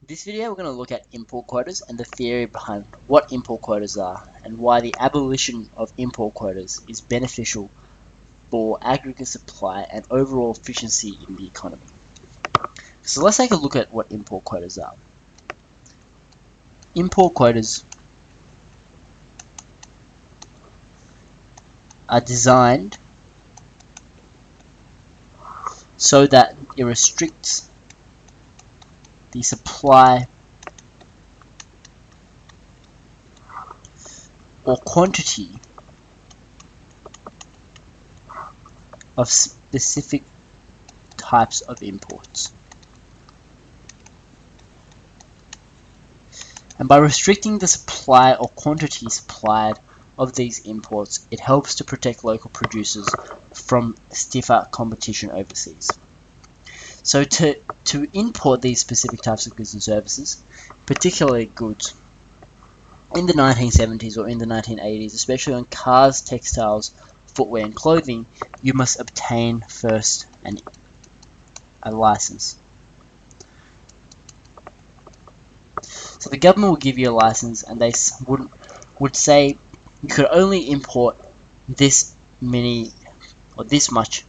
This video we're going to look at import quotas and the theory behind what import quotas are and why the abolition of import quotas is beneficial for aggregate supply and overall efficiency in the economy. So let's take a look at what import quotas are. Import quotas are designed so that it restricts the supply or quantity of specific types of imports. And by restricting the supply or quantity supplied of these imports, it helps to protect local producers from stiffer competition overseas. So to import these specific types of goods and services, particularly goods, in the 1970s or in the 1980s, especially on cars, textiles, footwear and clothing, you must obtain first a license. So the government will give you a license and they would say you could only import this many or this much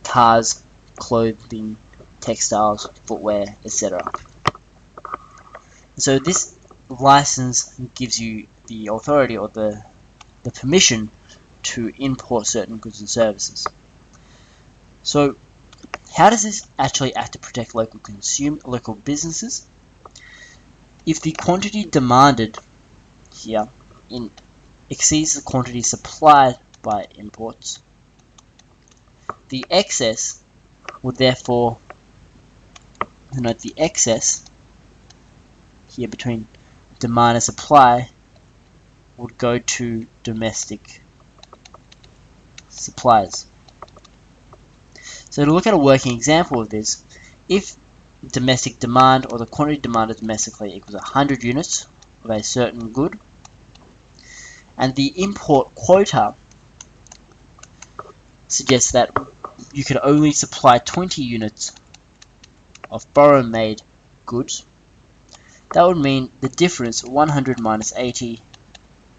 cars, clothing, textiles, footwear, etc. So this license gives you the authority or the permission to import certain goods and services. So how does this actually act to protect local businesses? If the quantity demanded here exceeds the quantity supplied by imports, the excess would therefore, note the excess here between demand and supply would go to domestic suppliers. So to look at a working example of this, if domestic demand or the quantity demanded domestically equals 100 units of a certain good, and the import quota suggests that you could only supply 20 units of foreign-made goods, that would mean the difference, 100 minus 80,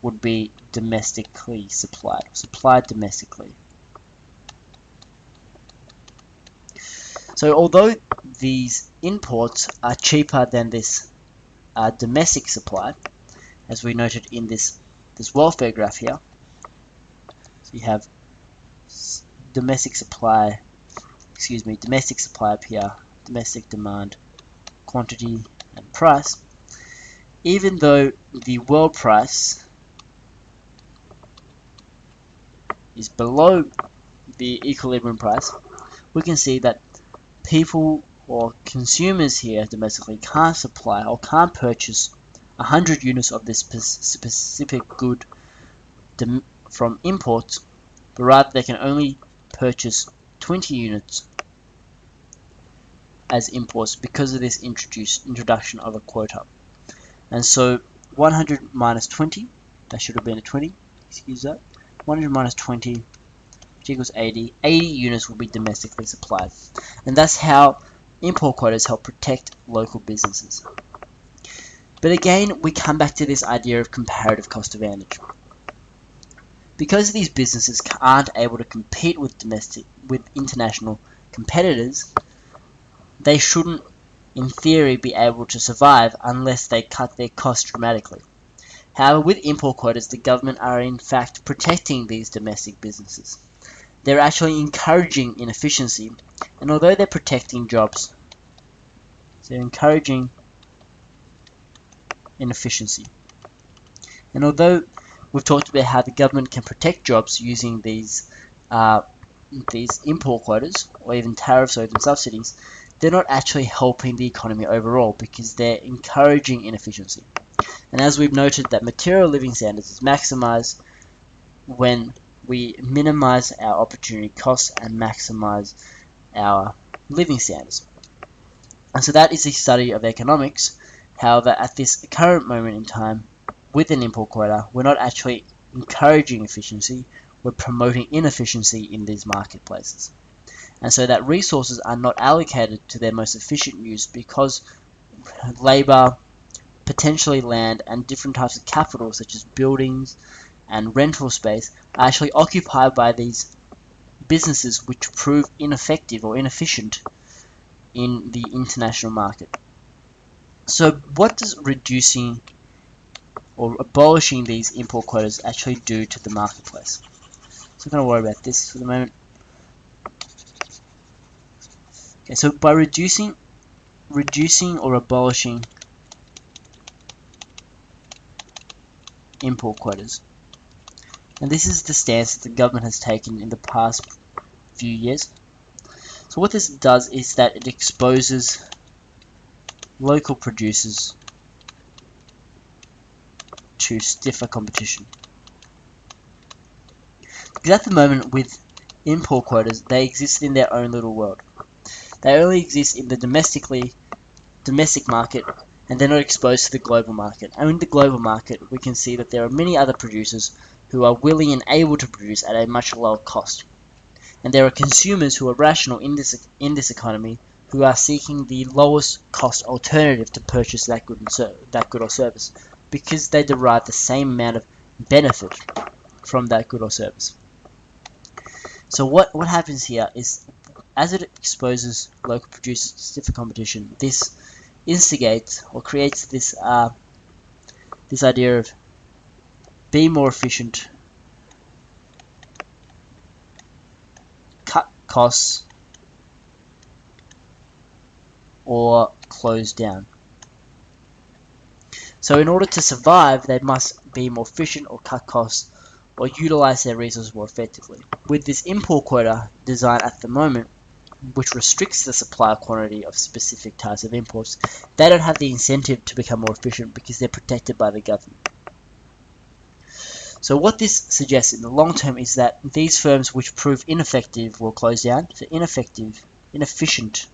would be domestically supplied domestically. So although these imports are cheaper than this domestic supply, as we noted in this welfare graph here, so you have domestic supply up here, domestic demand, quantity and price. Even though the world price is below the equilibrium price, we can see that people or consumers here domestically can't supply or can't purchase 100 units of this specific good from imports, but rather they can only purchase 20 units as imports because of this introduction of a quota. And so 100 minus 20, that should have been a 20, excuse that, 100 minus 20, which equals 80. 80 units will be domestically supplied. And that's how import quotas help protect local businesses. But again, we come back to this idea of comparative cost advantage. Because these businesses aren't able to compete with international competitors, they shouldn't, in theory, be able to survive unless they cut their costs dramatically. However, with import quotas, the government are in fact protecting these domestic businesses. They're actually encouraging inefficiency, and although they're protecting jobs, they're encouraging inefficiency. And although we've talked about how the government can protect jobs using these import quotas or even tariffs or even subsidies, they're not actually helping the economy overall because they're encouraging inefficiency. And as we've noted, that material living standards is maximized when we minimize our opportunity costs and maximize our living standards. And so that is the study of economics. However, at this current moment in time, with an import quota, we're not actually encouraging efficiency, we're promoting inefficiency in these marketplaces. And so that resources are not allocated to their most efficient use because labor, potentially land, and different types of capital, such as buildings and rental space, are actually occupied by these businesses which prove ineffective or inefficient in the international market. So what does reducing or abolishing these import quotas actually do to the marketplace? So I'm going to worry about this for the moment. Okay, so by reducing or abolishing import quotas, and this is the stance that the government has taken in the past few years. So what this does is that it exposes local producers to stiffer competition. Because at the moment with import quotas, they exist in their own little world. They only exist in the domestic market, and they're not exposed to the global market. And in the global market, we can see that there are many other producers who are willing and able to produce at a much lower cost. And there are consumers who are rational in this economy who are seeking the lowest cost alternative to purchase that good or service, because they derive the same amount of benefit from that good or service. So what happens here is, as it exposes local producers to stiffer competition, this instigates or creates this idea of be more efficient, cut costs, or close down. So in order to survive, they must be more efficient or cut costs or utilize their resources more effectively. With this import quota design at the moment, which restricts the supply quantity of specific types of imports, they don't have the incentive to become more efficient because they're protected by the government. So what this suggests in the long term is that these firms which prove ineffective will close down. So inefficient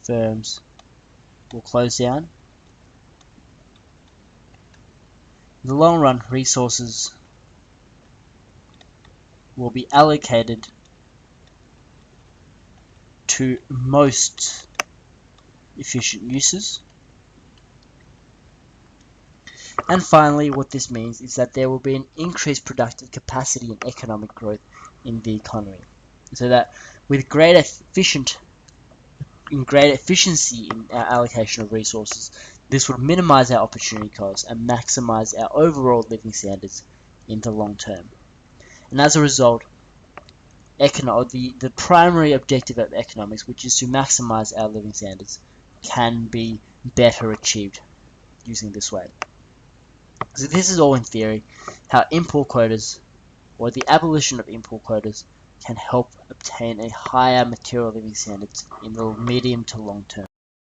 firms will close down. In the long run, resources will be allocated to most efficient uses. And finally, what this means is that there will be an increased productive capacity and economic growth in the economy. So that with greater efficiency in our allocation of resources, this would minimize our opportunity costs and maximize our overall living standards in the long term. And as a result, the primary objective of economics, which is to maximize our living standards, can be better achieved using this way. So this is all in theory, how import quotas, or the abolition of import quotas, can help obtain a higher material living standards in the medium to long term.